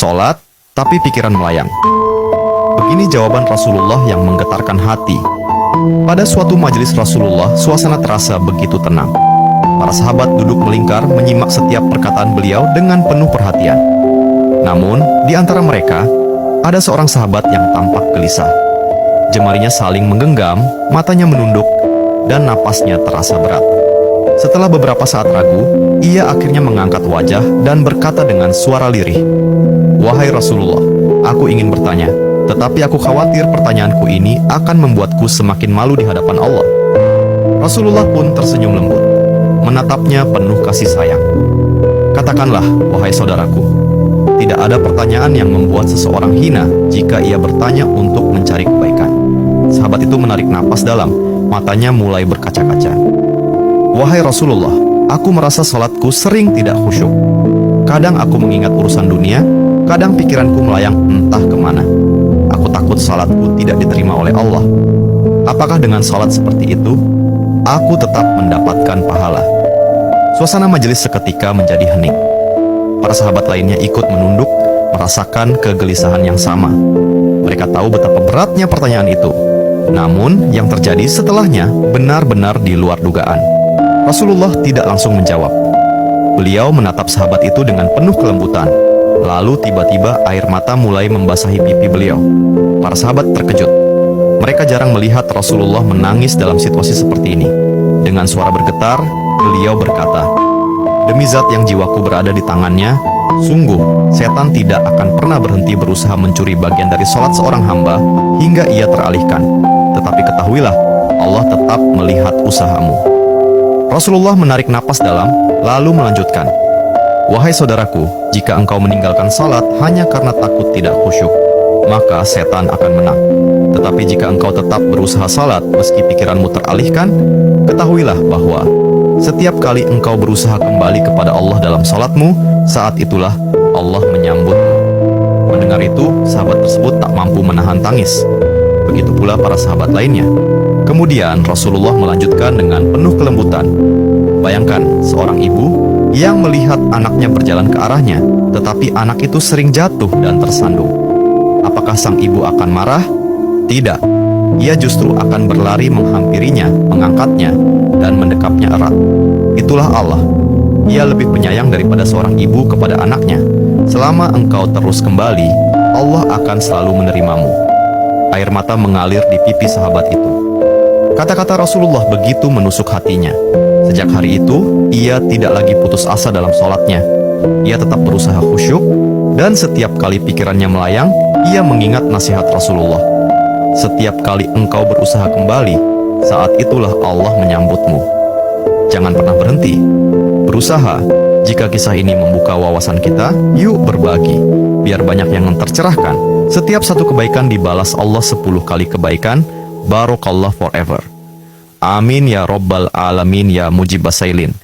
sholat, tapi pikiran melayang. Begini jawaban Rasulullah yang menggetarkan hati. Pada suatu majelis Rasulullah, suasana terasa begitu tenang. Para sahabat duduk melingkar menyimak setiap perkataan beliau dengan penuh perhatian. Namun, di antara mereka, ada seorang sahabat yang tampak gelisah. Jemarinya saling menggenggam, matanya menunduk, dan napasnya terasa berat. Setelah beberapa saat ragu, ia akhirnya mengangkat wajah dan berkata dengan suara lirih, "Wahai Rasulullah, aku ingin bertanya, tetapi aku khawatir pertanyaanku ini akan membuatku semakin malu di hadapan Allah." Rasulullah pun tersenyum lembut, menatapnya penuh kasih sayang. "Katakanlah, wahai saudaraku, tidak ada pertanyaan yang membuat seseorang hina jika ia bertanya untuk mencari kebaikan." Sahabat itu menarik napas dalam, matanya mulai berkaca-kaca. "Wahai Rasulullah, aku merasa salatku sering tidak khusyuk. Kadang aku mengingat urusan dunia, kadang pikiranku melayang entah kemana. Aku takut salatku tidak diterima oleh Allah. Apakah dengan salat seperti itu, aku tetap mendapatkan pahala?" Suasana majelis seketika menjadi hening. Para sahabat lainnya ikut menunduk, merasakan kegelisahan yang sama. Mereka tahu betapa beratnya pertanyaan itu. Namun, yang terjadi setelahnya benar-benar di luar dugaan. Rasulullah tidak langsung menjawab. Beliau menatap sahabat itu dengan penuh kelembutan. Lalu tiba-tiba air mata mulai membasahi pipi beliau. Para sahabat terkejut. Mereka jarang melihat Rasulullah menangis dalam situasi seperti ini. Dengan suara bergetar, beliau berkata, "Demi zat yang jiwaku berada di tangannya, sungguh setan tidak akan pernah berhenti berusaha mencuri bagian dari sholat seorang hamba hingga ia teralihkan. Tetapi ketahuilah, Allah tetap melihat usahamu." Rasulullah menarik napas dalam, lalu melanjutkan, "Wahai saudaraku, jika engkau meninggalkan salat hanya karena takut tidak khusyuk, maka setan akan menang. Tetapi jika engkau tetap berusaha salat meski pikiranmu teralihkan, ketahuilah bahwa setiap kali engkau berusaha kembali kepada Allah dalam salatmu, saat itulah Allah menyambutmu." Mendengar itu, sahabat tersebut tak mampu menahan tangis. Begitu pula para sahabat lainnya. Kemudian Rasulullah melanjutkan dengan penuh kelembutan, "Bayangkan seorang ibu yang melihat anaknya berjalan ke arahnya, tetapi anak itu sering jatuh dan tersandung. Apakah sang ibu akan marah? Tidak. Ia justru akan berlari menghampirinya, mengangkatnya, dan mendekapnya erat. Itulah Allah. Ia lebih penyayang daripada seorang ibu kepada anaknya. Selama engkau terus kembali, Allah akan selalu menerimamu." Air mata mengalir di pipi sahabat itu. Kata-kata Rasulullah begitu menusuk hatinya. Sejak hari itu, ia tidak lagi putus asa dalam sholatnya. Ia tetap berusaha khusyuk, dan setiap kali pikirannya melayang, ia mengingat nasihat Rasulullah. "Setiap kali engkau berusaha kembali, saat itulah Allah menyambutmu." Jangan pernah berhenti berusaha. Jika kisah ini membuka wawasan kita, yuk berbagi, biar banyak yang tercerahkan. Setiap satu kebaikan dibalas Allah 10 kali kebaikan. Barakallah forever. Amin ya Rabbal Alamin ya Mujibas Sailin.